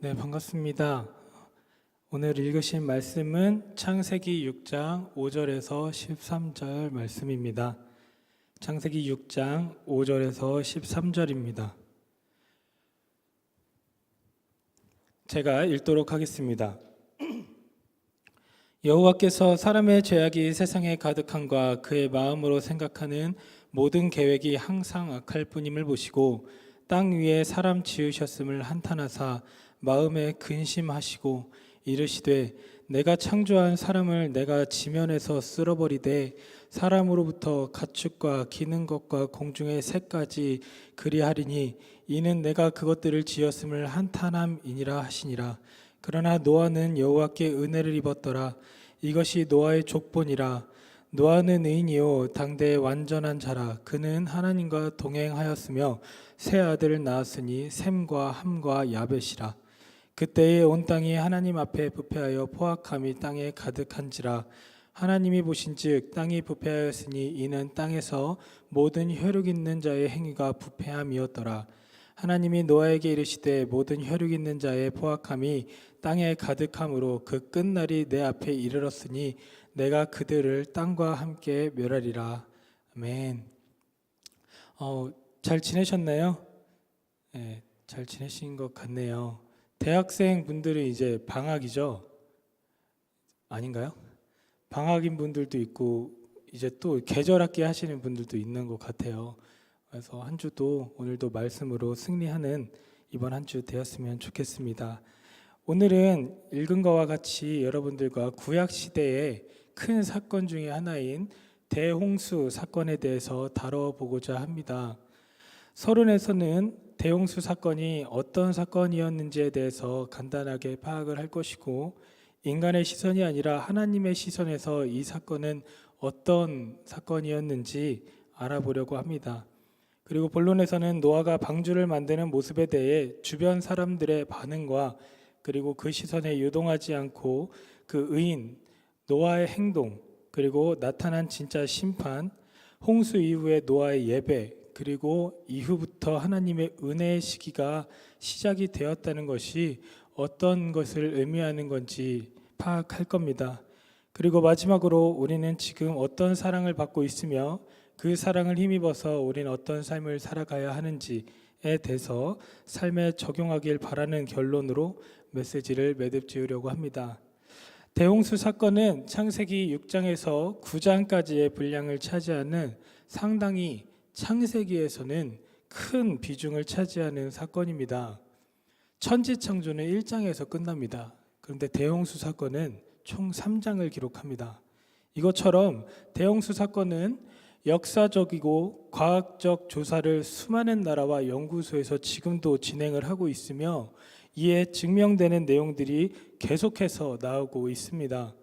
네, 반갑습니다. 오늘 읽으신 말씀은 창세기 6장 5절에서 13절 말씀입니다. 창세기 6장 5절에서 13절입니다. 제가 읽도록 하겠습니다. 여호와께서 사람의 죄악이 세상에 가득함과 그의 마음으로 생각하는 모든 계획이 항상 악할 뿐임을 보시고 땅 위에 사람 지으셨음을 한탄하사 마음에 근심하시고 이르시되 내가 창조한 사람을 내가 지면에서 쓸어버리되 사람으로부터 가축과 기는 것과 공중의 새까지 그리하리니 이는 내가 그것들을 지었음을 한탄함이니라 하시니라. 그러나 노아는 여호와께 은혜를 입었더라. 이것이 노아의 족본이라. 노아는 의인이요 당대의 완전한 자라. 그는 하나님과 동행하였으며 세 아들을 낳았으니 셈과 함과 야벳이라. 그때에 온 땅이 하나님 앞에 부패하여 포악함이 땅에 가득한지라. 하나님이 보신즉 땅이 부패하였으니 이는 땅에서 모든 혈육 있는 자의 행위가 부패함이었더라. 하나님이 노아에게 이르시되 모든 혈육 있는 자의 포악함이 땅에 가득함으로 그 끝날이 내 앞에 이르렀으니 내가 그들을 땅과 함께 멸하리라. 아멘. 잘 지내셨나요? 네, 잘 지내신 것 같네요. 대학생 분들은 이제 방학이죠? 아닌가요? 방학인 분들도 있고 이제 또 계절학기 하시는 분들도 있는 것 같아요. 그래서 한 주도 오늘도 말씀으로 승리하는 이번 한 주 되었으면 좋겠습니다. 오늘은 읽은 것과 같이 여러분들과 구약 시대의 큰 사건 중에 하나인 대홍수 사건에 대해서 다뤄보고자 합니다. 서론에서는 대홍수 사건이 어떤 사건이었는지에 대해서 간단하게 파악을 할 것이고, 인간의 시선이 아니라 하나님의 시선에서 이 사건은 어떤 사건이었는지 알아보려고 합니다. 그리고 본론에서는 노아가 방주를 만드는 모습에 대해 주변 사람들의 반응과 그리고 그 시선에 유동하지 않고 그 의인 노아의 행동, 그리고 나타난 진짜 심판, 홍수 이후의 노아의 예배, 그리고 이후부터 하나님의 은혜의 시기가 시작이 되었다는 것이 어떤 것을 의미하는 건지 파악할 겁니다. 그리고 마지막으로 우리는 지금 어떤 사랑을 받고 있으며 그 사랑을 힘입어서 우리는 어떤 삶을 살아가야 하는지에 대해서 삶에 적용하길 바라는 결론으로 메시지를 매듭 지으려고 합니다. 대홍수 사건은 창세기 6장에서 9장까지의 분량을 차지하는 상당히 창세기에서는 큰 비중을 차지하는 사건입니다. 천지창조는 1장에서 끝납니다. 그런데 대홍수 사건은 총 3장을 기록합니다. 이것처럼 대홍수 사건은 역사적이고 과학적 조사를 수많은 나라와 연구소에서 지금도 진행을 하고 있으며 이에 증명되는 내용들이 계속해서 나오고 있습니다.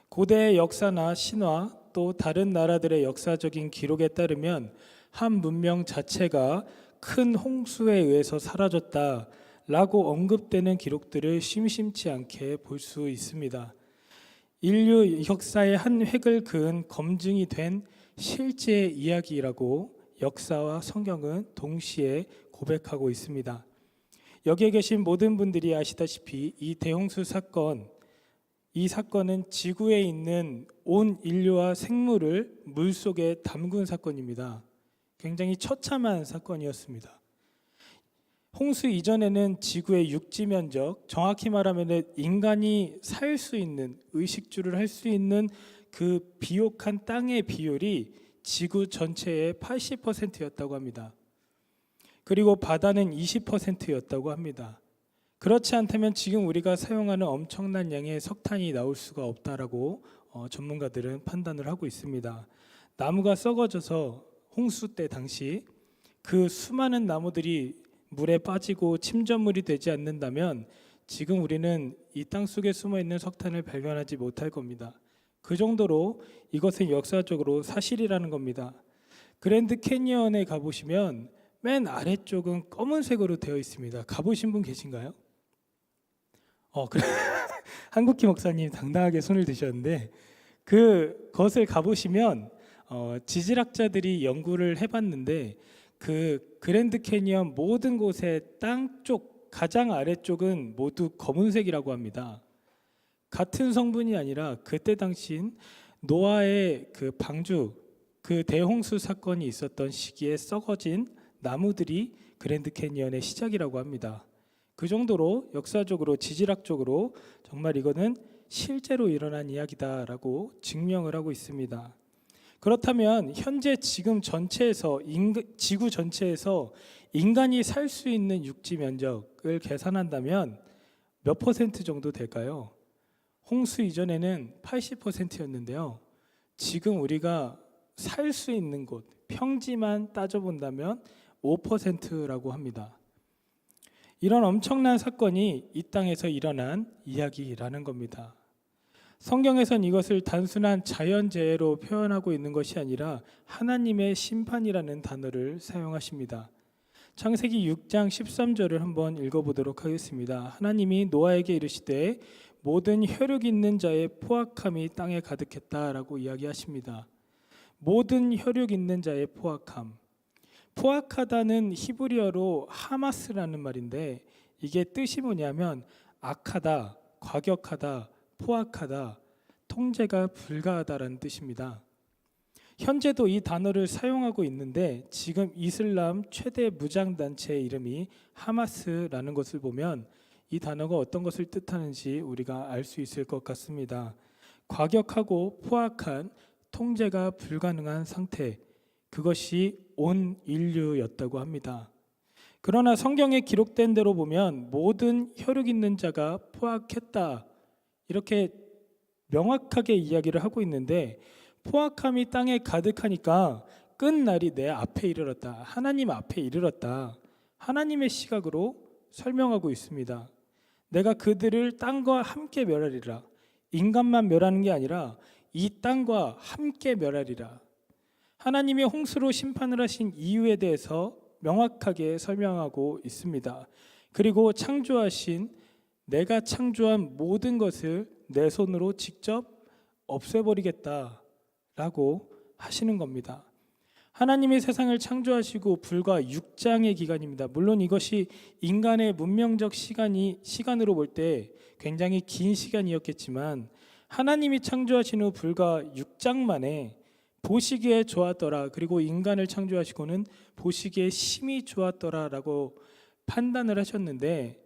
고대의 역사나 신화 또 다른 나라들의 역사적인 기록에 따르면 한 문명 자체가 큰 홍수에 의해서 사라졌다라고 언급되는 기록들을 심심치 않게 볼 수 있습니다. 인류 역사의 한 획을 그은 검증이 된 실제 이야기라고 역사와 성경은 동시에 고백하고 있습니다. 여기에 계신 모든 분들이 아시다시피 이 대홍수 사건, 이 사건은 지구에 있는 온 인류와 생물을 물속에 담근 사건입니다. 굉장히 처참한 사건이었습니다. 홍수 이전에는 지구의 육지 면적, 정확히 말하면 인간이 살 수 있는, 의식주를 할 수 있는 그 비옥한 땅의 비율이 지구 전체의 80%였다고 합니다. 그리고 바다는 20%였다고 합니다. 그렇지 않다면 지금 우리가 사용하는 엄청난 양의 석탄이 나올 수가 없다라고 전문가들은 판단을 하고 있습니다. 나무가 썩어져서 홍수 때 당시 그 수많은 나무들이 물에 빠지고 침전물이 되지 않는다면 지금 우리는 이 땅 속에 숨어 있는 석탄을 발견하지 못할 겁니다. 그 정도로 이것은 역사적으로 사실이라는 겁니다. 그랜드 캐니언에 가보시면 맨 아래쪽은 검은색으로 되어 있습니다. 가보신 분 계신가요? 그래. 한국희 목사님 당당하게 손을 드셨는데 그것을 가보시면 지질학자들이 연구를 해봤는데 그 그랜드 캐니언 모든 곳에 땅 쪽 가장 아래쪽은 모두 검은색이라고 합니다. 같은 성분이 아니라 그때 당시인 노아의 그 방주, 그 대홍수 사건이 있었던 시기에 썩어진 나무들이 그랜드 캐니언의 시작이라고 합니다. 그 정도로 역사적으로 지질학적으로 정말 이거는 실제로 일어난 이야기다라고 증명을 하고 있습니다. 그렇다면 현재 지금 전체에서 지구 전체에서 인간이 살 수 있는 육지 면적을 계산한다면 몇 퍼센트 정도 될까요? 홍수 이전에는 80%였는데요. 지금 우리가 살 수 있는 곳, 평지만 따져본다면 5%라고 합니다. 이런 엄청난 사건이 이 땅에서 일어난 이야기라는 겁니다. 성경에선 이것을 단순한 자연재해로 표현하고 있는 것이 아니라 하나님의 심판이라는 단어를 사용하십니다. 창세기 6장 13절을 한번 읽어보도록 하겠습니다. 하나님이 노아에게 이르시되 모든 혈육 있는 자의 포악함이 땅에 가득했다라고 이야기하십니다. 모든 혈육 있는 자의 포악함. 포악하다는 히브리어로 하마스라는 말인데 이게 뜻이 뭐냐면 악하다, 과격하다, 포악하다, 통제가 불가하다라는 뜻입니다. 현재도 이 단어를 사용하고 있는데 지금 이슬람 최대 무장단체의 이름이 하마스라는 것을 보면 이 단어가 어떤 것을 뜻하는지 우리가 알 수 있을 것 같습니다. 과격하고 포악한 통제가 불가능한 상태, 그것이 온 인류였다고 합니다. 그러나 성경에 기록된 대로 보면 모든 혈육 있는 자가 포악했다, 이렇게 명확하게 이야기를 하고 있는데 포악함이 땅에 가득하니까 끝날이 내 앞에 이르렀다, 하나님 앞에 이르렀다, 하나님의 시각으로 설명하고 있습니다. 내가 그들을 땅과 함께 멸하리라. 인간만 멸하는 게 아니라 이 땅과 함께 멸하리라. 하나님이 홍수로 심판을 하신 이유에 대해서 명확하게 설명하고 있습니다. 그리고 창조하신 내가 창조한 모든 것을 내 손으로 직접 없애버리겠다라고 하시는 겁니다. 하나님이 세상을 창조하시고 불과 6장의 기간입니다. 물론 이것이 인간의 문명적 시간으로 볼 때 굉장히 긴 시간이었겠지만 하나님이 창조하신 후 불과 6장 만에 보시기에 좋았더라, 그리고 인간을 창조하시고는 보시기에 심히 좋았더라라고 판단을 하셨는데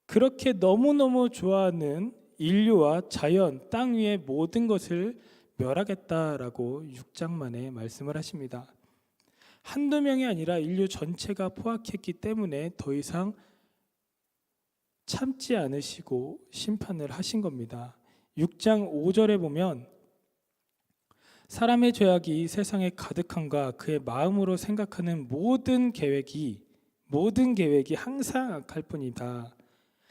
그렇게 너무너무 좋아하는 인류와 자연, 땅 위의 모든 것을 멸하겠다라고 6장 만에 말씀을 하십니다. 한두 명이 아니라 인류 전체가 포악했기 때문에 더 이상 참지 않으시고 심판을 하신 겁니다. 6장 5절에 보면 사람의 죄악이 세상에 가득함과 그의 마음으로 생각하는 모든 계획이 항상 악할 뿐이다.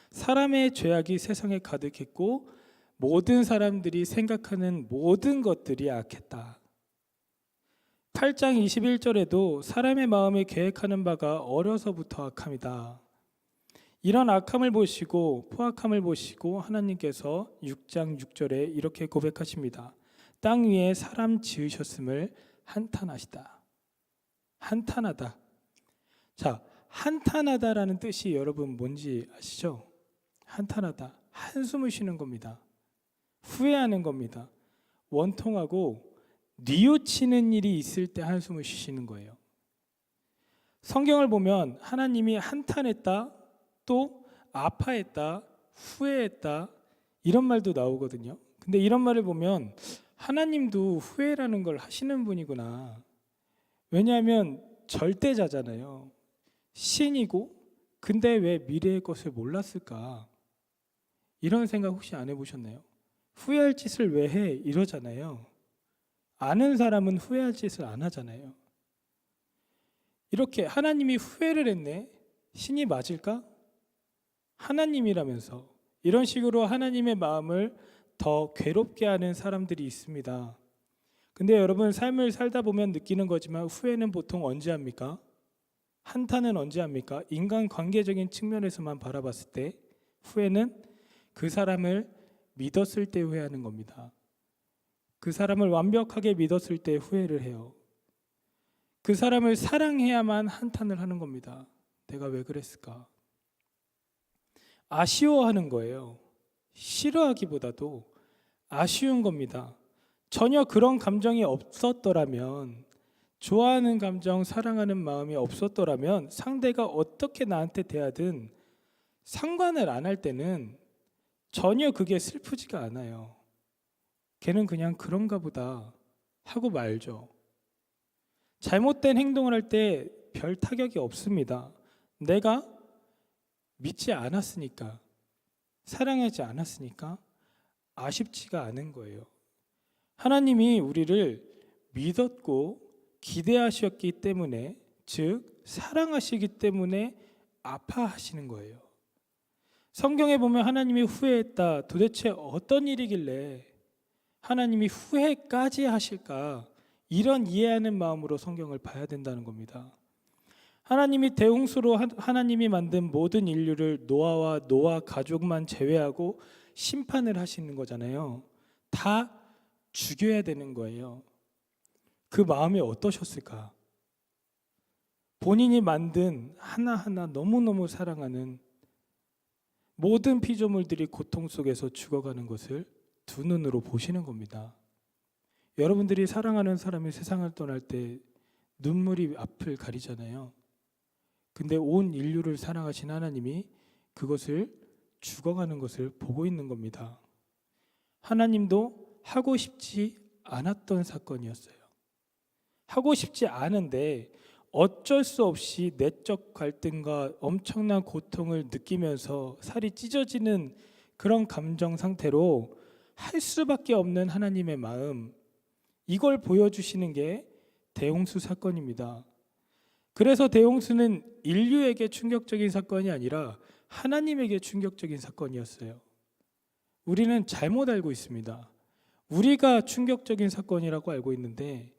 사람의 죄악이 세상에 가득했고 모든 사람들이 생각하는 모든 것들이 악했다. 8장 21절에도 사람의 마음에 계획하는 바가 어려서부터 악함이다. 이런 악함을 보시고 포악함을 보시고 하나님께서 6장 6절에 이렇게 고백하십니다. 땅 위에 사람 지으셨음을 한탄하시다. 한탄하다. 자, 한탄하다라는 뜻이 여러분 뭔지 아시죠? 한탄하다, 한숨을 쉬는 겁니다. 후회하는 겁니다. 원통하고 뉘우치는 일이 있을 때 한숨을 쉬시는 거예요. 성경을 보면 하나님이 한탄했다, 또 아파했다, 후회했다, 이런 말도 나오거든요. 근데 이런 말을 보면 하나님도 후회라는 걸 하시는 분이구나. 왜냐하면 절대자잖아요. 신이고, 근데 왜 미래의 것을 몰랐을까? 이런 생각 혹시 안 해보셨나요? 후회할 짓을 왜 해? 이러잖아요. 아는 사람은 후회할 짓을 안 하잖아요. 이렇게 하나님이 후회를 했네? 신이 맞을까? 하나님이라면서. 이런 식으로 하나님의 마음을 더 괴롭게 하는 사람들이 있습니다. 근데 여러분, 삶을 살다 보면 느끼는 거지만 후회는 보통 언제 합니까? 한탄은 언제 합니까? 인간 관계적인 측면에서만 바라봤을 때 후회는 그 사람을 믿었을 때 후회하는 겁니다. 그 사람을 완벽하게 믿었을 때 후회를 해요. 그 사람을 사랑해야만 한탄을 하는 겁니다. 내가 왜 그랬을까? 아쉬워하는 거예요. 싫어하기보다도 아쉬운 겁니다. 전혀 그런 감정이 없었더라면, 좋아하는 감정, 사랑하는 마음이 없었더라면 상대가 어떻게 나한테 대하든 상관을 안 할 때는 전혀 그게 슬프지가 않아요. 걔는 그냥 그런가 보다 하고 말죠. 잘못된 행동을 할 때 별 타격이 없습니다. 내가 믿지 않았으니까, 사랑하지 않았으니까 아쉽지가 않은 거예요. 하나님이 우리를 믿었고 기대하셨기 때문에, 즉 사랑하시기 때문에 아파하시는 거예요. 성경에 보면 하나님이 후회했다. 도대체 어떤 일이길래 하나님이 후회까지 하실까? 이런 이해하는 마음으로 성경을 봐야 된다는 겁니다. 하나님이 대홍수로 하나님이 만든 모든 인류를 노아와 노아 가족만 제외하고 심판을 하시는 거잖아요. 다 죽여야 되는 거예요. 그 마음이 어떠셨을까? 본인이 만든 하나하나 너무너무 사랑하는 모든 피조물들이 고통 속에서 죽어가는 것을 두 눈으로 보시는 겁니다. 여러분들이 사랑하는 사람이 세상을 떠날 때 눈물이 앞을 가리잖아요. 근데 온 인류를 사랑하신 하나님이 그것을 죽어가는 것을 보고 있는 겁니다. 하나님도 하고 싶지 않았던 사건이었어요. 하고 싶지 않은데 어쩔 수 없이 내적 갈등과 엄청난 고통을 느끼면서 살이 찢어지는 그런 감정 상태로 할 수밖에 없는 하나님의 마음, 이걸 보여주시는 게 대홍수 사건입니다. 그래서 대홍수는 인류에게 충격적인 사건이 아니라 하나님에게 충격적인 사건이었어요. 우리는 잘못 알고 있습니다. 우리가 충격적인 사건이라고 알고 있는데,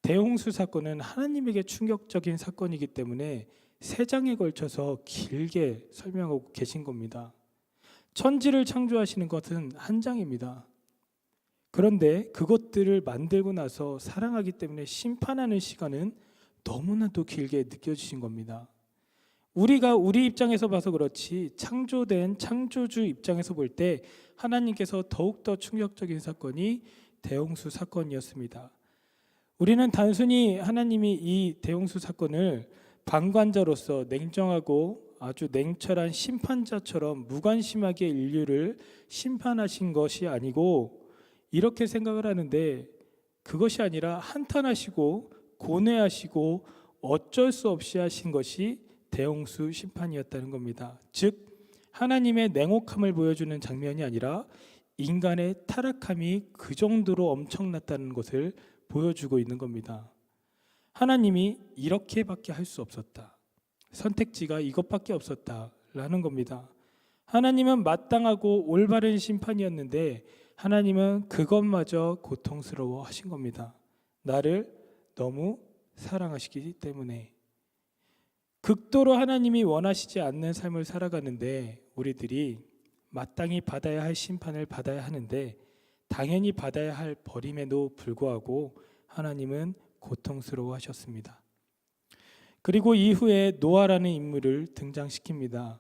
대홍수 사건은 하나님에게 충격적인 사건이기 때문에 3장에 걸쳐서 길게 설명하고 계신 겁니다. 천지를 창조하시는 것은 한 장입니다. 그런데 그것들을 만들고 나서 사랑하기 때문에 심판하는 시간은 너무나도 길게 느껴지신 겁니다. 우리가 우리 입장에서 봐서 그렇지 창조된 창조주 입장에서 볼 때 하나님께서 더욱더 충격적인 사건이 대홍수 사건이었습니다. 우리는 단순히 하나님이 이 대홍수 사건을 방관자로서 냉정하고 아주 냉철한 심판자처럼 무관심하게 인류를 심판하신 것이 아니고, 이렇게 생각을 하는데, 그것이 아니라 한탄하시고 고뇌하시고 어쩔 수 없이 하신 것이 대홍수 심판이었다는 겁니다. 즉 하나님의 냉혹함을 보여주는 장면이 아니라 인간의 타락함이 그 정도로 엄청났다는 것을 보여주고 있는 겁니다. 하나님이 이렇게밖에 할 수 없었다. 선택지가 이것밖에 없었다라는 겁니다. 하나님은 마땅하고 올바른 심판이었는데 하나님은 그것마저 고통스러워 하신 겁니다. 나를 너무 사랑하시기 때문에. 극도로 하나님이 원하시지 않는 삶을 살아가는데 우리들이 마땅히 받아야 할 심판을 받아야 하는데, 당연히 받아야 할 버림에도 불구하고 하나님은 고통스러워 하셨습니다. 그리고 이후에 노아라는 인물을 등장시킵니다.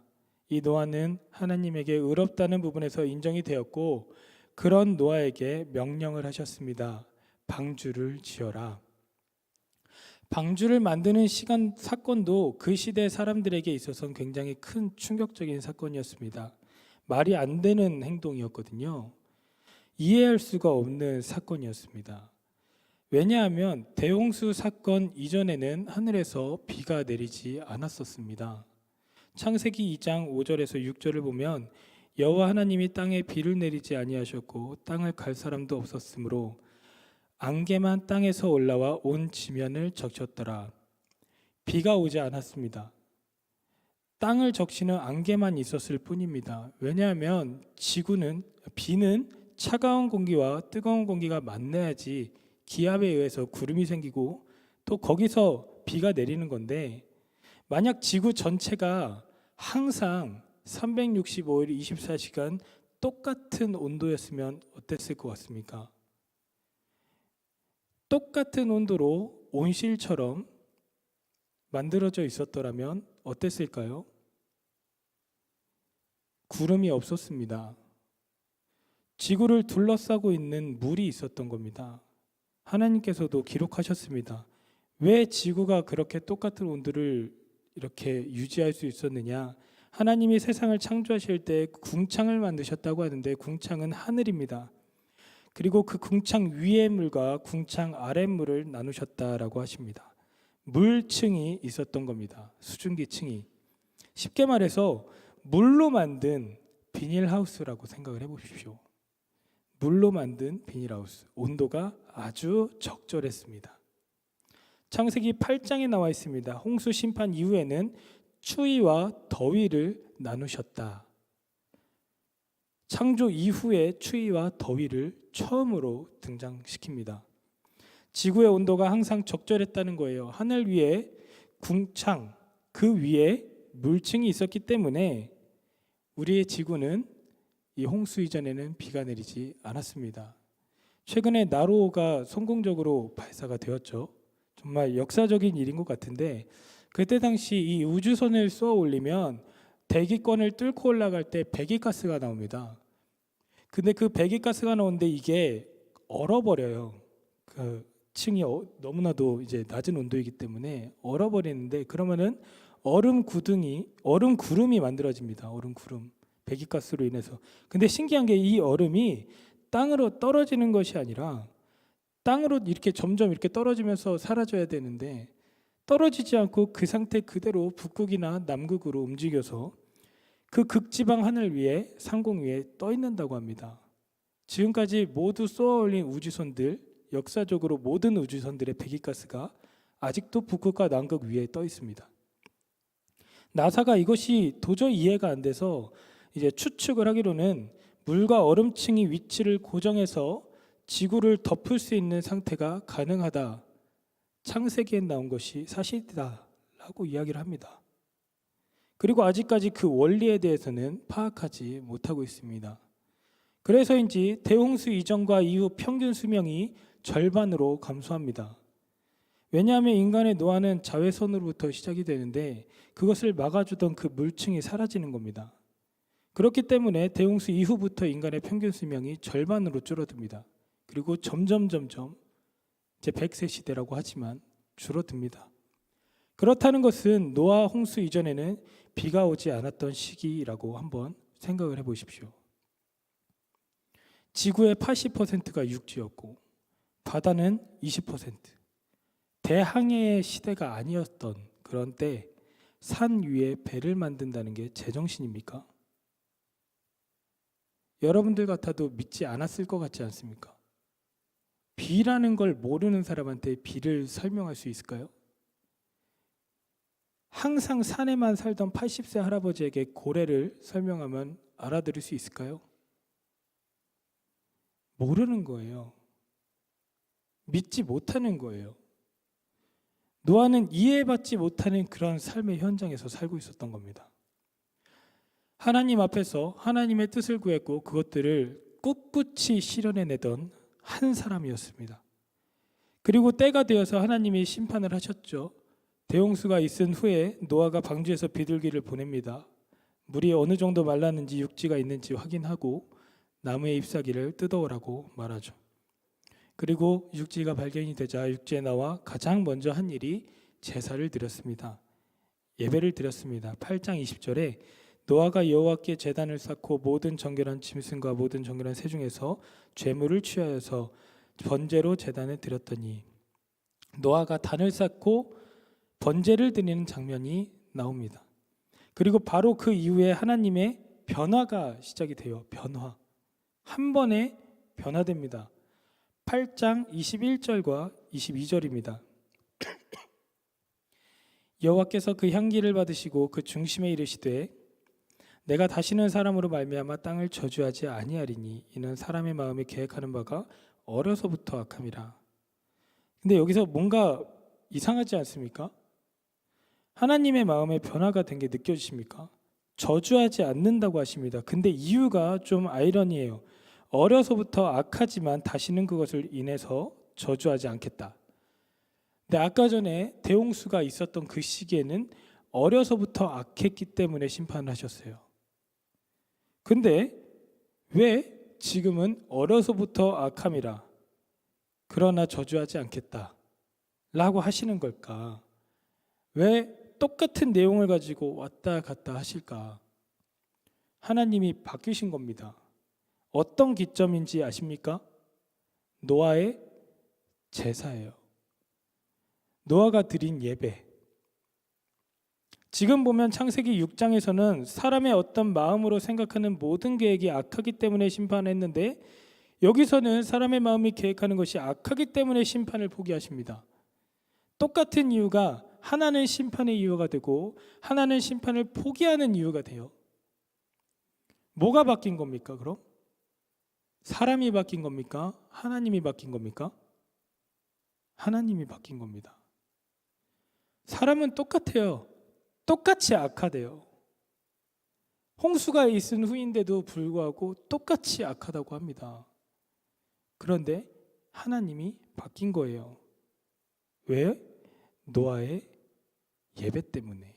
이 노아는 하나님에게 의롭다는 부분에서 인정이 되었고, 그런 노아에게 명령을 하셨습니다. 방주를 지어라. 방주를 만드는 사건도 그 시대 사람들에게 있어서는 굉장히 큰 충격적인 사건이었습니다. 말이 안 되는 행동이었거든요. 이해할 수가 없는 사건이었습니다. 왜냐하면 대홍수 사건 이전에는 하늘에서 비가 내리지 않았었습니다. 창세기 2장 5절에서 6절을 보면 여호와 하나님이 땅에 비를 내리지 아니하셨고 땅을 갈 사람도 없었으므로 안개만 땅에서 올라와 온 지면을 적셨더라. 비가 오지 않았습니다. 땅을 적시는 안개만 있었을 뿐입니다. 왜냐하면 비는 차가운 공기와 뜨거운 공기가 만나야지 기압에 의해서 구름이 생기고 또 거기서 비가 내리는 건데, 만약 지구 전체가 항상 365일 24시간 똑같은 온도였으면 어땠을 것 같습니까? 똑같은 온도로 온실처럼 만들어져 있었더라면 어땠을까요? 구름이 없었습니다. 지구를 둘러싸고 있는 물이 있었던 겁니다. 하나님께서도 기록하셨습니다. 왜 지구가 그렇게 똑같은 온도를 이렇게 유지할 수 있었느냐? 하나님이 세상을 창조하실 때 궁창을 만드셨다고 하는데 궁창은 하늘입니다. 그리고 그 궁창 위의 물과 궁창 아래 물을 나누셨다라고 하십니다. 물층이 있었던 겁니다. 수증기층이. 쉽게 말해서 물로 만든 비닐하우스라고 생각을 해보십시오. 물로 만든 비닐하우스. 온도가 아주 적절했습니다. 창세기 8장에 나와 있습니다. 홍수 심판 이후에는 추위와 더위를 나누셨다. 창조 이후에 추위와 더위를 처음으로 등장시킵니다. 지구의 온도가 항상 적절했다는 거예요. 하늘 위에 궁창, 그 위에 물층이 있었기 때문에 우리의 지구는 이 홍수 이전에는 비가 내리지 않았습니다. 최근에 나로호가 성공적으로 발사가 되었죠. 정말 역사적인 일인 것 같은데 그때 당시 이 우주선을 쏘아 올리면 대기권을 뚫고 올라갈 때 배기가스가 나옵니다. 근데 그 배기가스가 나오는데 이게 얼어버려요. 그 층이 너무나도 이제 낮은 온도이기 때문에 얼어버리는데 그러면은 얼음 구름이 만들어집니다. 얼음 구름. 배기가스로 인해서. 근데 신기한 게 이 얼음이 땅으로 떨어지는 것이 아니라 땅으로 이렇게 점점 이렇게 떨어지면서 사라져야 되는데 떨어지지 않고 그 상태 그대로 북극이나 남극으로 움직여서 그 극지방 하늘 위에 상공 위에 떠 있는다고 합니다. 지금까지 모두 쏘아 올린 우주선들, 역사적으로 모든 우주선들의 배기가스가 아직도 북극과 남극 위에 떠 있습니다. 나사가 이것이 도저히 이해가 안 돼서 이제 추측을 하기로는 물과 얼음층이 위치를 고정해서 지구를 덮을 수 있는 상태가 가능하다. 창세기에 나온 것이 사실이다라고 이야기를 합니다. 그리고 아직까지 그 원리에 대해서는 파악하지 못하고 있습니다. 그래서인지 대홍수 이전과 이후 평균 수명이 절반으로 감소합니다. 왜냐하면 인간의 노화는 자외선으로부터 시작이 되는데 그것을 막아주던 그 물층이 사라지는 겁니다. 그렇기 때문에 대홍수 이후부터 인간의 평균 수명이 절반으로 줄어듭니다. 그리고 점점 이제 100세 시대라고 하지만 줄어듭니다. 그렇다는 것은 노아 홍수 이전에는 비가 오지 않았던 시기라고 한번 생각을 해보십시오. 지구의 80%가 육지였고 바다는 20%. 대항해의 시대가 아니었던 그런 때 산 위에 배를 만든다는 게 제정신입니까? 여러분들 같아도 믿지 않았을 것 같지 않습니까? 비라는 걸 모르는 사람한테 비를 설명할 수 있을까요? 항상 산에만 살던 80세 할아버지에게 고래를 설명하면 알아들을 수 있을까요? 모르는 거예요. 믿지 못하는 거예요. 노아는 이해받지 못하는 그런 삶의 현장에서 살고 있었던 겁니다. 하나님 앞에서 하나님의 뜻을 구했고 그것들을 꿋꿋이 실현해내던 한 사람이었습니다. 그리고 때가 되어서 하나님이 심판을 하셨죠. 대홍수가 있은 후에 노아가 방주에서 비둘기를 보냅니다. 물이 어느 정도 말랐는지 육지가 있는지 확인하고 나무의 잎사귀를 뜯어오라고 말하죠. 그리고 육지가 발견이 되자 육지에 나와 가장 먼저 한 일이 제사를 드렸습니다. 예배를 드렸습니다. 8장 20절에 노아가 여호와께 제단을 쌓고 모든 정결한 짐승과 모든 정결한 새 중에서 죄물을 취하여서 번제로 제단에 드렸더니 노아가 단을 쌓고 번제를 드리는 장면이 나옵니다. 그리고 바로 그 이후에 하나님의 변화가 시작이 돼요. 변화. 한 번에 변화됩니다. 8장 21절과 22절입니다. 여호와께서 그 향기를 받으시고 그 중심에 이르시되 내가 다시는 사람으로 말미암아 땅을 저주하지 아니하리니 이는 사람의 마음에 계획하는 바가 어려서부터 악함이라. 근데 여기서 뭔가 이상하지 않습니까? 하나님의 마음에 변화가 된 게 느껴지십니까? 저주하지 않는다고 하십니다. 근데 이유가 좀 아이러니해요. 어려서부터 악하지만 다시는 그것을 인해서 저주하지 않겠다. 근데 아까 전에 대홍수가 있었던 그 시기에는 어려서부터 악했기 때문에 심판을 하셨어요. 근데 왜 지금은 어려서부터 악함이라 그러나 저주하지 않겠다 라고 하시는 걸까? 왜 똑같은 내용을 가지고 왔다 갔다 하실까? 하나님이 바뀌신 겁니다. 어떤 기점인지 아십니까? 노아의 제사예요. 노아가 드린 예배. 지금 보면 창세기 6장에서는 사람의 어떤 마음으로 생각하는 모든 계획이 악하기 때문에 심판했는데, 여기서는 사람의 마음이 계획하는 것이 악하기 때문에 심판을 포기하십니다. 똑같은 이유가 하나는 심판의 이유가 되고 하나는 심판을 포기하는 이유가 돼요. 뭐가 바뀐 겁니까? 그럼 사람이 바뀐 겁니까? 하나님이 바뀐 겁니까? 하나님이 바뀐 겁니다. 사람은 똑같아요. 똑같이 악하대요. 홍수가 있은 후인데도 불구하고 똑같이 악하다고 합니다. 그런데 하나님이 바뀐 거예요. 왜? 노아의 예배 때문에.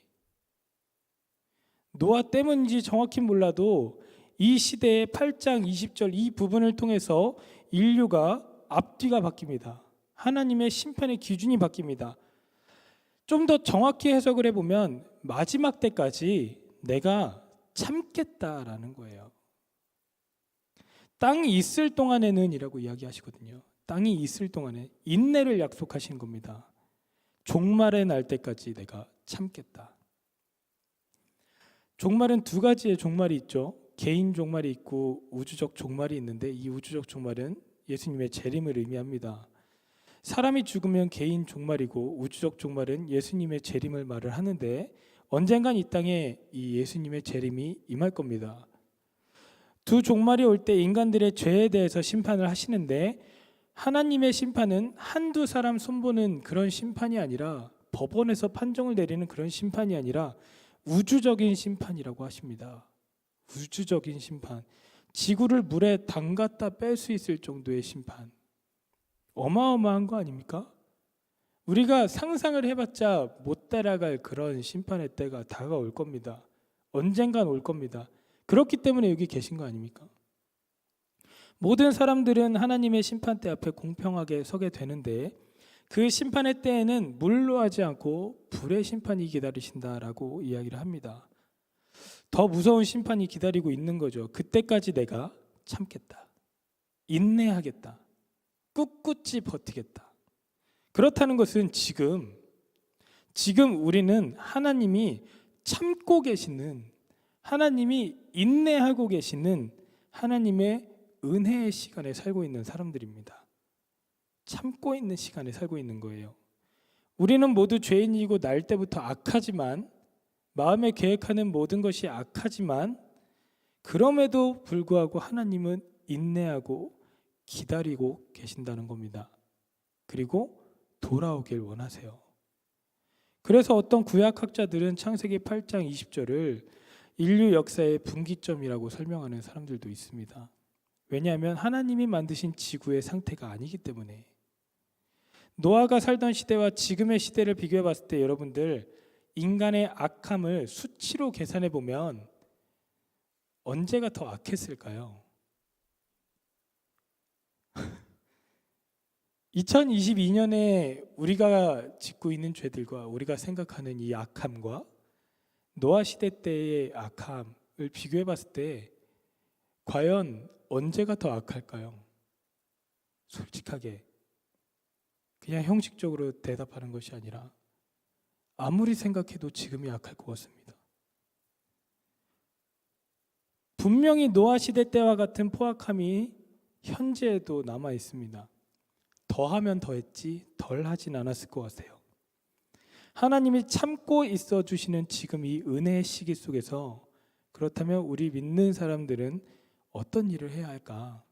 노아 때문인지 정확히 몰라도 이 시대의 8장 20절 이 부분을 통해서 인류가 앞뒤가 바뀝니다. 하나님의 심판의 기준이 바뀝니다. 좀 더 정확히 해석을 해보면 마지막 때까지 내가 참겠다라는 거예요. 땅이 있을 동안에는 이라고 이야기하시거든요. 땅이 있을 동안에 인내를 약속하신 겁니다. 종말의 날 때까지 내가 참겠다. 종말은 두 가지의 종말이 있죠. 개인 종말이 있고 우주적 종말이 있는데, 이 우주적 종말은 예수님의 재림을 의미합니다. 사람이 죽으면 개인 종말이고 우주적 종말은 예수님의 재림을 말을 하는데, 언젠간 이 땅에 이 예수님의 재림이 임할 겁니다. 두 종말이 올 때 인간들의 죄에 대해서 심판을 하시는데, 하나님의 심판은 한두 사람 손보는 그런 심판이 아니라, 법원에서 판정을 내리는 그런 심판이 아니라 우주적인 심판이라고 하십니다. 우주적인 심판. 지구를 물에 담갔다 뺄 수 있을 정도의 심판. 어마어마한 거 아닙니까? 우리가 상상을 해봤자 못 따라갈 그런 심판의 때가 다가올 겁니다. 언젠간 올 겁니다. 그렇기 때문에 여기 계신 거 아닙니까? 모든 사람들은 하나님의 심판대 앞에 공평하게 서게 되는데, 그 심판의 때에는 물로 하지 않고 불의 심판이 기다리신다라고 이야기를 합니다. 더 무서운 심판이 기다리고 있는 거죠. 그때까지 내가 참겠다. 인내하겠다. 꿋꿋이 버티겠다. 그렇다는 것은 지금 우리는 하나님이 참고 계시는, 하나님이 인내하고 계시는 하나님의 은혜의 시간에 살고 있는 사람들입니다. 참고 있는 시간에 살고 있는 거예요. 우리는 모두 죄인이고 날 때부터 악하지만, 마음에 계획하는 모든 것이 악하지만, 그럼에도 불구하고 하나님은 인내하고 기다리고 계신다는 겁니다. 그리고 돌아오길 원하세요. 그래서 어떤 구약학자들은 창세기 8장 20절을 인류 역사의 분기점이라고 설명하는 사람들도 있습니다. 왜냐하면 하나님이 만드신 지구의 상태가 아니기 때문에. 노아가 살던 시대와 지금의 시대를 비교해 봤을 때, 여러분들 인간의 악함을 수치로 계산해 보면 언제가 더 악했을까요? 2022년에 우리가 짓고 있는 죄들과 우리가 생각하는 이 악함과 노아 시대 때의 악함을 비교해 봤을 때 과연 언제가 더 악할까요? 솔직하게 그냥 형식적으로 대답하는 것이 아니라 아무리 생각해도 지금이 악할 것 같습니다. 분명히 노아 시대 때와 같은 포악함이 현재에도 남아 있습니다. 더하면 더했지 덜 하진 않았을 것 같아요. 하나님이 참고 있어 주시는 지금 이 은혜의 시기 속에서, 그렇다면 우리 믿는 사람들은 어떤 일을 해야 할까?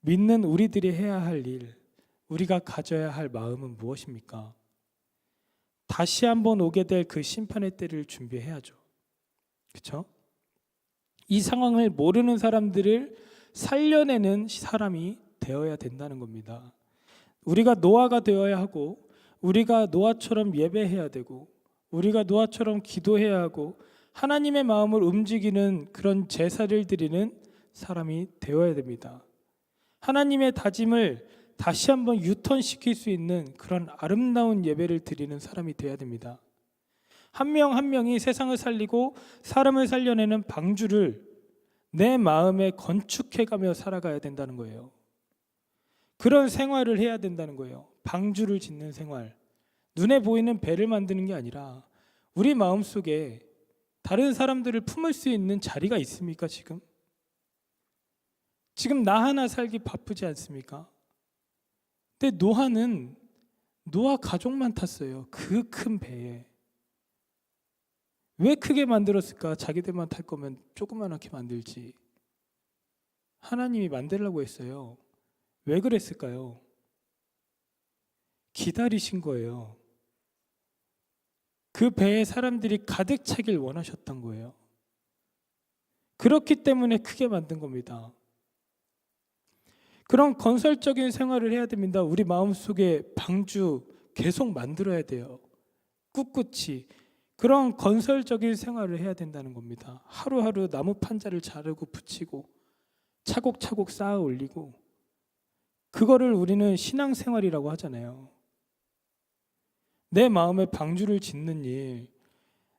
믿는 우리들이 해야 할 일, 우리가 가져야 할 마음은 무엇입니까? 다시 한번 오게 될 그 심판의 때를 준비해야죠. 그렇죠? 이 상황을 모르는 사람들을 살려내는 사람이 되어야 된다는 겁니다. 우리가 노아가 되어야 하고, 우리가 노아처럼 예배해야 되고, 우리가 노아처럼 기도해야 하고, 하나님의 마음을 움직이는 그런 제사를 드리는 사람이 되어야 됩니다. 하나님의 다짐을 다시 한번 유턴시킬 수 있는 그런 아름다운 예배를 드리는 사람이 되어야 됩니다. 한 명 한 명이 세상을 살리고 사람을 살려내는 방주를 내 마음에 건축해가며 살아가야 된다는 거예요. 그런 생활을 해야 된다는 거예요. 방주를 짓는 생활. 눈에 보이는 배를 만드는 게 아니라 우리 마음속에 다른 사람들을 품을 수 있는 자리가 있습니까? 지금 나 하나 살기 바쁘지 않습니까? 근데 노아 가족만 탔어요. 그 큰 배에. 왜 크게 만들었을까? 자기들만 탈 거면 조그만하게 만들지. 하나님이 만들라고 했어요. 왜 그랬을까요? 기다리신 거예요. 그 배에 사람들이 가득 차길 원하셨던 거예요. 그렇기 때문에 크게 만든 겁니다. 그런 건설적인 생활을 해야 됩니다. 우리 마음속에 방주 계속 만들어야 돼요. 꿋꿋이. 그런 건설적인 생활을 해야 된다는 겁니다. 하루하루 나무 판자를 자르고 붙이고 차곡차곡 쌓아 올리고, 그거를 우리는 신앙생활이라고 하잖아요. 내 마음에 방주를 짓는 일,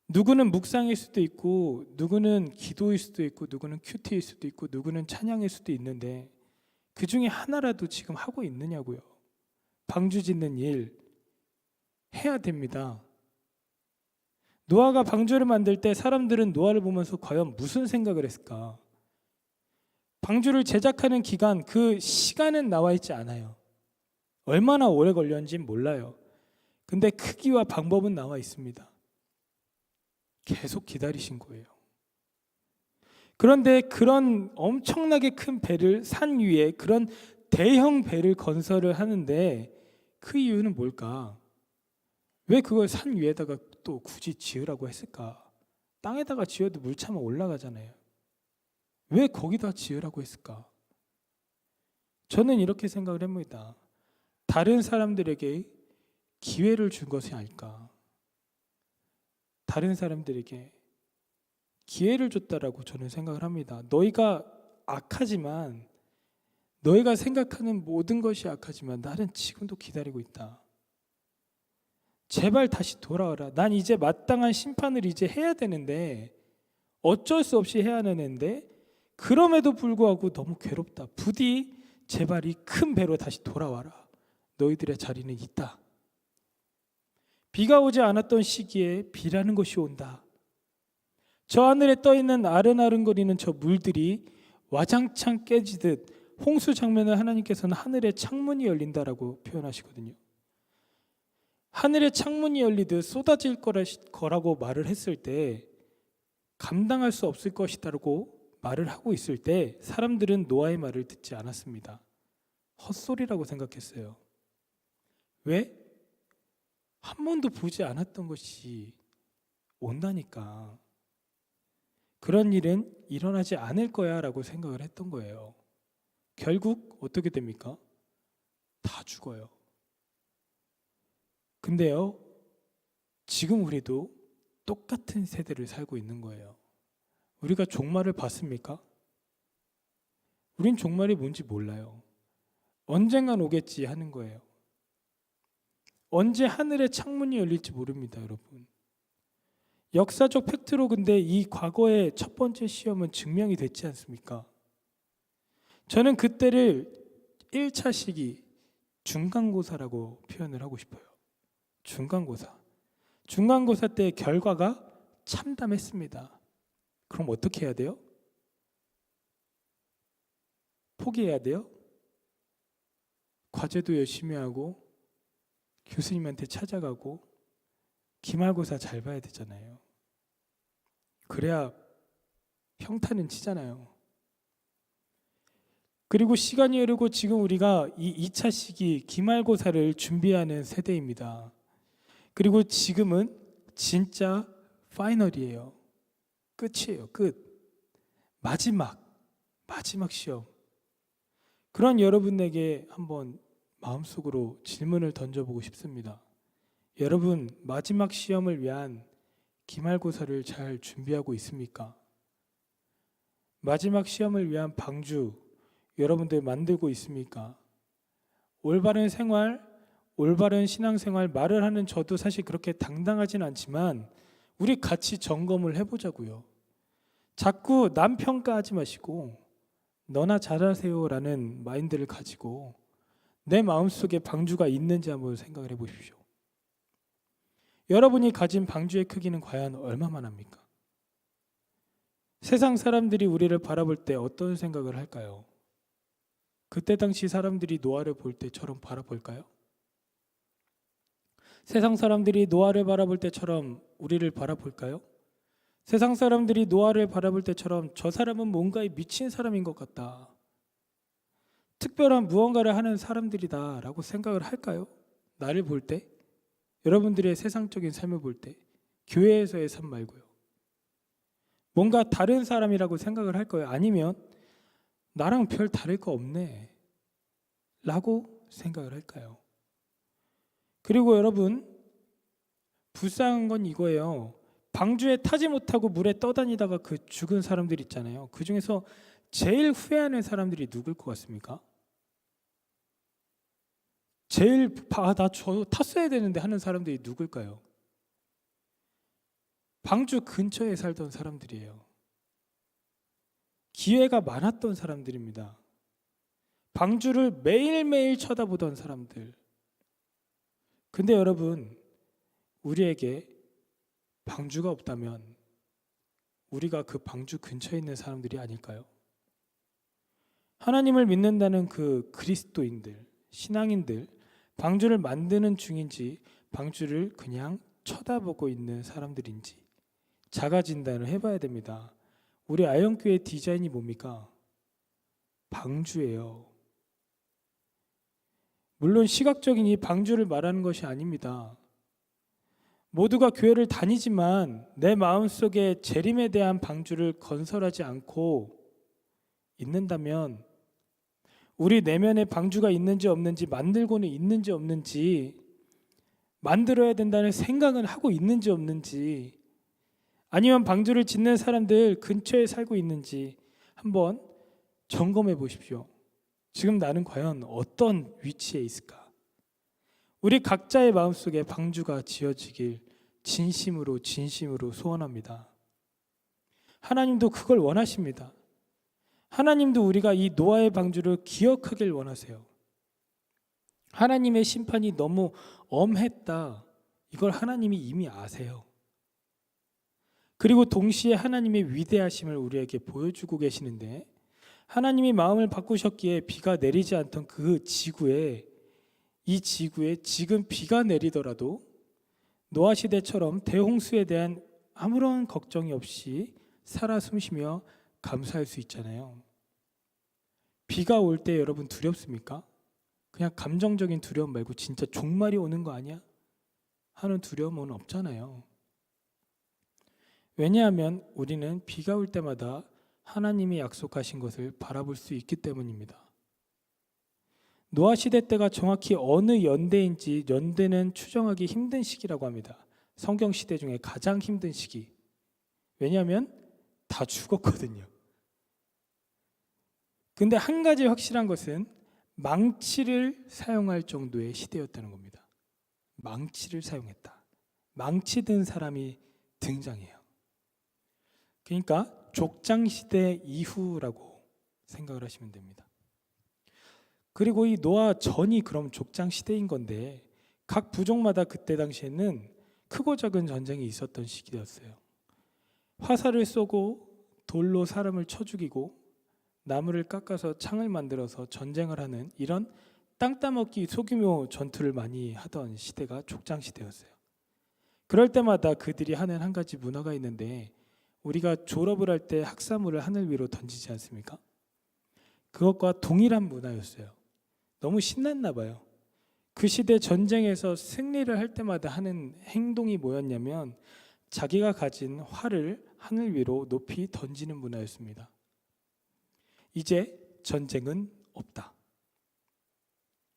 누구는 묵상일 수도 있고 누구는 기도일 수도 있고 누구는 큐티일 수도 있고 누구는 찬양일 수도 있는데 그 중에 하나라도 지금 하고 있느냐고요. 방주 짓는 일 해야 됩니다. 노아가 방주를 만들 때 사람들은 노아를 보면서 과연 무슨 생각을 했을까? 방주를 제작하는 기간, 그 시간은 나와 있지 않아요. 얼마나 오래 걸렸는지는 몰라요. 근데 크기와 방법은 나와 있습니다. 계속 기다리신 거예요. 그런데 그런 엄청나게 큰 배를, 산 위에 그런 대형 배를 건설을 하는데 그 이유는 뭘까? 왜 그걸 산 위에다가 또 굳이 지으라고 했을까? 땅에다가 지어도 물 차면 올라가잖아요. 왜 거기다 지으라고 했을까? 저는 이렇게 생각을 합니다. 다른 사람들에게 기회를 준 것이 아닐까? 다른 사람들에게 기회를 줬다라고 저는 생각을 합니다. 너희가 악하지만, 너희가 생각하는 모든 것이 악하지만 나는 지금도 기다리고 있다. 제발 다시 돌아와라. 난 이제 마땅한 심판을 이제 해야 되는데, 어쩔 수 없이 해야 하는데 그럼에도 불구하고 너무 괴롭다. 부디 제발 이 큰 배로 다시 돌아와라. 너희들의 자리는 있다. 비가 오지 않았던 시기에 비라는 것이 온다. 저 하늘에 떠있는 아른아른거리는 저 물들이 와장창 깨지듯 홍수 장면을 하나님께서는 하늘의 창문이 열린다라고 표현하시거든요. 하늘의 창문이 열리듯 쏟아질 거라고 말을 했을 때, 감당할 수 없을 것이다라고 말을 하고 있을 때 사람들은 노아의 말을 듣지 않았습니다. 헛소리라고 생각했어요. 왜? 한 번도 보지 않았던 것이 온다니까. 그런 일은 일어나지 않을 거야 라고 생각을 했던 거예요. 결국 어떻게 됩니까? 다 죽어요. 근데요, 지금 우리도 똑같은 세대를 살고 있는 거예요. 우리가 종말을 봤습니까? 우린 종말이 뭔지 몰라요. 언젠간 오겠지 하는 거예요. 언제 하늘의 창문이 열릴지 모릅니다, 여러분. 역사적 팩트로 근데 이 과거의 첫 번째 시험은 증명이 됐지 않습니까? 저는 그때를 1차 시기 중간고사라고 표현을 하고 싶어요. 중간고사 때 결과가 참담했습니다. 그럼 어떻게 해야 돼요? 포기해야 돼요? 과제도 열심히 하고 교수님한테 찾아가고 기말고사 잘 봐야 되잖아요. 그래야 평탄은 치잖아요. 그리고 시간이 흐르고 지금 우리가 이 2차 시기 기말고사를 준비하는 세대입니다. 그리고 지금은 진짜 파이널이에요. 끝이에요. 끝. 마지막 시험. 그런 여러분에게 한번 마음속으로 질문을 던져보고 싶습니다. 여러분, 마지막 시험을 위한 기말고사를 잘 준비하고 있습니까? 마지막 시험을 위한 방주 여러분들 만들고 있습니까? 올바른 생활, 올바른 신앙생활 말을 하는 저도 사실 그렇게 당당하진 않지만 우리 같이 점검을 해보자고요. 자꾸 남 평가하지 마시고 너나 잘하세요라는 마인드를 가지고 내 마음속에 방주가 있는지 한번 생각을 해보십시오. 여러분이 가진 방주의 크기는 과연 얼마만 합니까? 세상 사람들이 우리를 바라볼 때 어떤 생각을 할까요? 그때 당시 사람들이 노아를 볼 때처럼 바라볼까요? 세상 사람들이 노아를 바라볼 때처럼 우리를 바라볼까요? 세상 사람들이 노아를 바라볼 때처럼 저 사람은 뭔가에 미친 사람인 것 같다, 특별한 무언가를 하는 사람들이다 라고 생각을 할까요? 나를 볼 때, 여러분들의 세상적인 삶을 볼 때, 교회에서의 삶 말고요. 뭔가 다른 사람이라고 생각을 할까요? 아니면 나랑 별 다를 거 없네 라고 생각을 할까요? 그리고 여러분, 불쌍한 건 이거예요. 방주에 타지 못하고 물에 떠다니다가 그 죽은 사람들 있잖아요. 그 중에서 제일 후회하는 사람들이 누굴 것 같습니까? 제일 나 저 탔어야 되는데 하는 사람들이 누굴까요? 방주 근처에 살던 사람들이에요. 기회가 많았던 사람들입니다. 방주를 매일매일 쳐다보던 사람들. 근데 여러분, 우리에게 방주가 없다면 우리가 그 방주 근처에 있는 사람들이 아닐까요? 하나님을 믿는다는 그 그리스도인들, 신앙인들, 방주를 만드는 중인지 방주를 그냥 쳐다보고 있는 사람들인지 자가 진단을 해봐야 됩니다. 우리 아영교회 디자인이 뭡니까? 방주예요. 물론 시각적인 이 방주를 말하는 것이 아닙니다. 모두가 교회를 다니지만 내 마음속에 재림에 대한 방주를 건설하지 않고 있는다면, 우리 내면에 방주가 있는지 없는지, 만들고는 있는지 없는지, 만들어야 된다는 생각은 하고 있는지 없는지, 아니면 방주를 짓는 사람들 근처에 살고 있는지 한번 점검해 보십시오. 지금 나는 과연 어떤 위치에 있을까? 우리 각자의 마음속에 방주가 지어지길 진심으로 소원합니다. 하나님도 그걸 원하십니다. 하나님도 우리가 이 노아의 방주를 기억하길 원하세요. 하나님의 심판이 너무 엄했다, 이걸 하나님이 이미 아세요. 그리고 동시에 하나님의 위대하심을 우리에게 보여주고 계시는데, 하나님이 마음을 바꾸셨기에 비가 내리지 않던 그 지구에, 이 지구에 지금 비가 내리더라도 노아 시대처럼 대홍수에 대한 아무런 걱정이 없이 살아 숨쉬며 감사할 수 있잖아요. 비가 올 때 여러분 두렵습니까? 그냥 감정적인 두려움 말고 진짜 종말이 오는 거 아니야? 하는 두려움은 없잖아요. 왜냐하면 우리는 비가 올 때마다 하나님이 약속하신 것을 바라볼 수 있기 때문입니다. 노아 시대 때가 정확히 어느 연대인지, 연대는 추정하기 힘든 시기라고 합니다. 성경 시대 중에 가장 힘든 시기. 왜냐하면 다 죽었거든요. 근데 한 가지 확실한 것은 망치를 사용할 정도의 시대였다는 겁니다. 망치를 사용했다. 망치 든 사람이 등장해요. 그러니까 족장시대 이후라고 생각을 하시면 됩니다. 그리고 이 노아 전이 그럼 족장시대인 건데, 각 부족마다 그때 당시에는 크고 작은 전쟁이 있었던 시기였어요. 화살을 쏘고 돌로 사람을 쳐 죽이고 나무를 깎아서 창을 만들어서 전쟁을 하는 이런 땅 따먹기 소규모 전투를 많이 하던 시대가 족장시대였어요. 그럴 때마다 그들이 하는 한 가지 문화가 있는데, 우리가 졸업을 할 때 학사물을 하늘 위로 던지지 않습니까? 그것과 동일한 문화였어요. 너무 신났나 봐요. 그 시대 전쟁에서 승리를 할 때마다 하는 행동이 뭐였냐면, 자기가 가진 활을 하늘 위로 높이 던지는 문화였습니다. 이제 전쟁은 없다.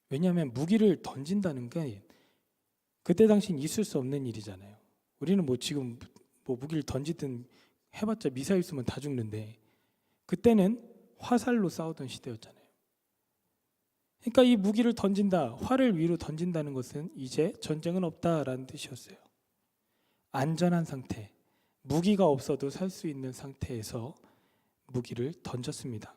왜냐하면 무기를 던진다는 게 그때 당시엔 있을 수 없는 일이잖아요. 우리는 지금 뭐 무기를 던지든 해봤자 미사일 쏘면 다 죽는데 그때는 화살로 싸우던 시대였잖아요. 그러니까 이 무기를 던진다, 활을 위로 던진다는 것은 이제 전쟁은 없다라는 뜻이었어요. 안전한 상태, 무기가 없어도 살 수 있는 상태에서 무기를 던졌습니다.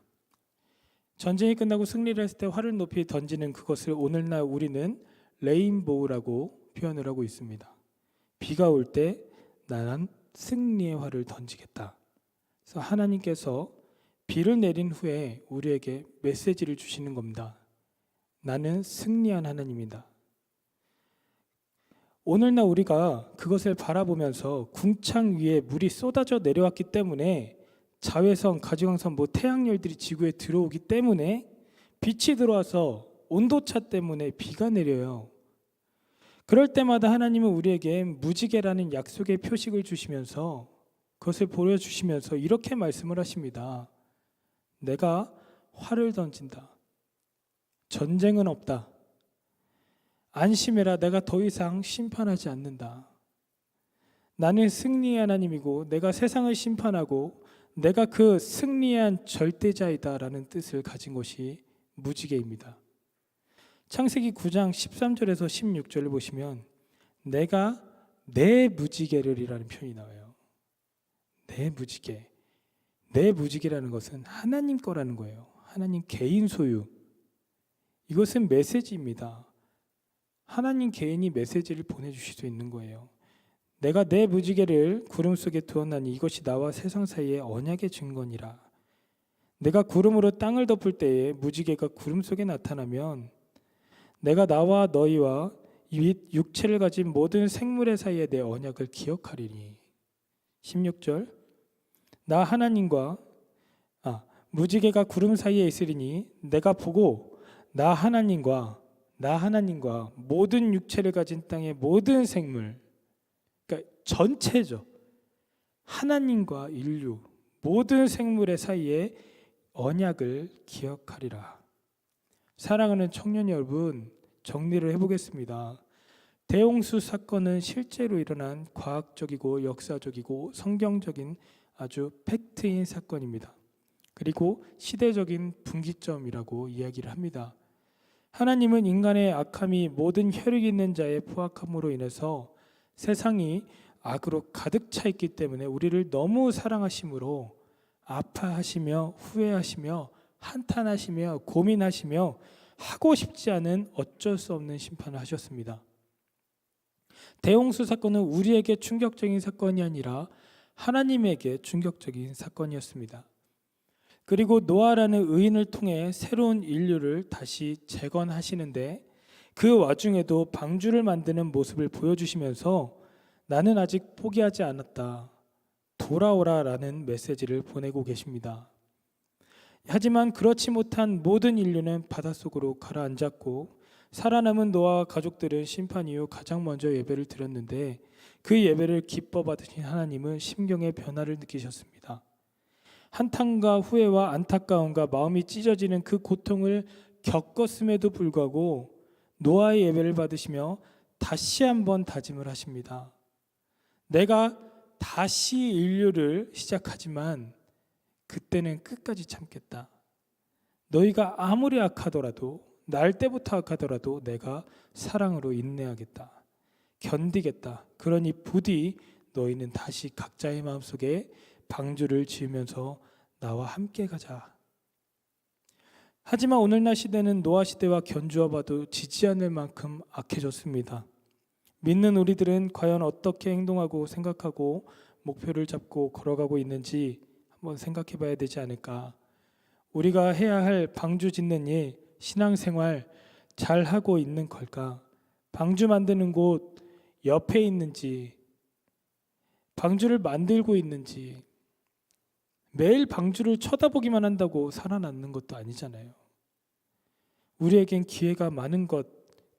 전쟁이 끝나고 승리를 했을 때 활을 높이 던지는 그것을 오늘날 우리는 레인보우라고 표현을 하고 있습니다. 비가 올 때 나는 승리의 활을 던지겠다. 그래서 하나님께서 비를 내린 후에 우리에게 메시지를 주시는 겁니다. 나는 승리한 하나님이다. 오늘날 우리가 그것을 바라보면서 궁창 위에 물이 쏟아져 내려왔기 때문에 자외선, 가지광선, 태양열들이 지구에 들어오기 때문에 빛이 들어와서 온도차 때문에 비가 내려요. 그럴 때마다 하나님은 우리에게 무지개라는 약속의 표식을 주시면서 그것을 보여주시면서 이렇게 말씀을 하십니다. 내가 활을 던진다. 전쟁은 없다. 안심해라. 내가 더 이상 심판하지 않는다. 나는 승리의 하나님이고 내가 세상을 심판하고 내가 그 승리한 절대자이다라는 뜻을 가진 것이 무지개입니다. 창세기 9장 13절에서 16절을 보시면 내가 내 무지개를이라는 표현이 나와요. 내 무지개. 내 무지개라는 것은 하나님 거라는 거예요. 하나님 개인 소유. 이것은 메시지입니다. 하나님 개인이 메시지를 보내주실 수 있는 거예요. 내가 내 무지개를 구름 속에 두었나니 이것이 나와 세상 사이의 언약의 증거니라. 내가 구름으로 땅을 덮을 때에 무지개가 구름 속에 나타나면 내가 나와 너희와 이 육체를 가진 모든 생물의 사이에 내 언약을 기억하리니. 16절 나 하나님과 무지개가 구름 사이에 있으리니 내가 보고 나 하나님과 모든 육체를 가진 땅의 모든 생물, 그러니까 전체죠. 하나님과 인류 모든 생물의 사이에 언약을 기억하리라. 사랑하는 청년 여러분, 정리를 해보겠습니다. 대홍수 사건은 실제로 일어난 과학적이고 역사적이고 성경적인 아주 팩트인 사건입니다. 그리고 시대적인 분기점이라고 이야기를 합니다. 하나님은 인간의 악함이 모든 혈육 있는 자의 포악함으로 인해서 세상이 악으로 가득 차 있기 때문에 우리를 너무 사랑하심으로 아파하시며 후회하시며 한탄하시며 고민하시며 하고 싶지 않은 어쩔 수 없는 심판을 하셨습니다. 대홍수 사건은 우리에게 충격적인 사건이 아니라 하나님에게 충격적인 사건이었습니다. 그리고 노아라는 의인을 통해 새로운 인류를 다시 재건하시는데 그 와중에도 방주를 만드는 모습을 보여주시면서 나는 아직 포기하지 않았다. 돌아오라라는 메시지를 보내고 계십니다. 하지만 그렇지 못한 모든 인류는 바닷속으로 가라앉았고 살아남은 노아와 가족들은 심판 이후 가장 먼저 예배를 드렸는데 그 예배를 기뻐 받으신 하나님은 심경의 변화를 느끼셨습니다. 한탄과 후회와 안타까움과 마음이 찢어지는 그 고통을 겪었음에도 불구하고 노아의 예배를 받으시며 다시 한번 다짐을 하십니다. 내가 다시 인류를 시작하지만 그때는 끝까지 참겠다. 너희가 아무리 악하더라도 날 때부터 악하더라도 내가 사랑으로 인내하겠다. 견디겠다. 그러니 부디 너희는 다시 각자의 마음속에 방주를 지으면서 나와 함께 가자. 하지만 오늘날 시대는 노아 시대와 견주어 봐도 지지 않을 만큼 악해졌습니다. 믿는 우리들은 과연 어떻게 행동하고 생각하고 목표를 잡고 걸어가고 있는지 한번 생각해 봐야 되지 않을까. 우리가 해야 할 방주 짓는 일, 신앙생활 잘 하고 있는 걸까? 방주 만드는 곳 옆에 있는지, 방주를 만들고 있는지, 매일 방주를 쳐다보기만 한다고 살아남는 것도 아니잖아요. 우리에겐 기회가 많은 것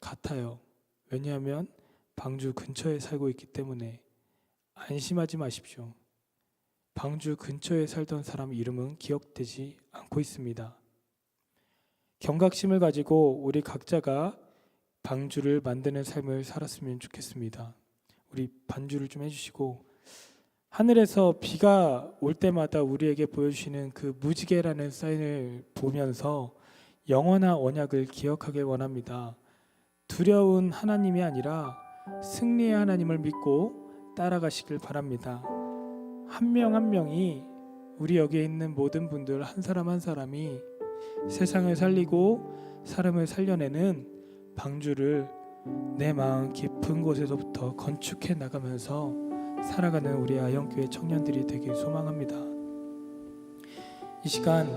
같아요. 왜냐하면 방주 근처에 살고 있기 때문에. 안심하지 마십시오. 방주 근처에 살던 사람 이름은 기억되지 않고 있습니다. 경각심을 가지고 우리 각자가 방주를 만드는 삶을 살았으면 좋겠습니다. 우리 반주를 좀 해주시고 하늘에서 비가 올 때마다 우리에게 보여주시는 그 무지개라는 사인을 보면서 영원한 언약을 기억하길 원합니다. 두려운 하나님이 아니라 승리의 하나님을 믿고 따라가시길 바랍니다. 한 명 한 명이, 우리 여기에 있는 모든 분들 한 사람 한 사람이 세상을 살리고 사람을 살려내는 방주를 내 마음 깊은 곳에서부터 건축해 나가면서 살아가는 우리 아영교회 청년들이 되길 소망합니다. 이 시간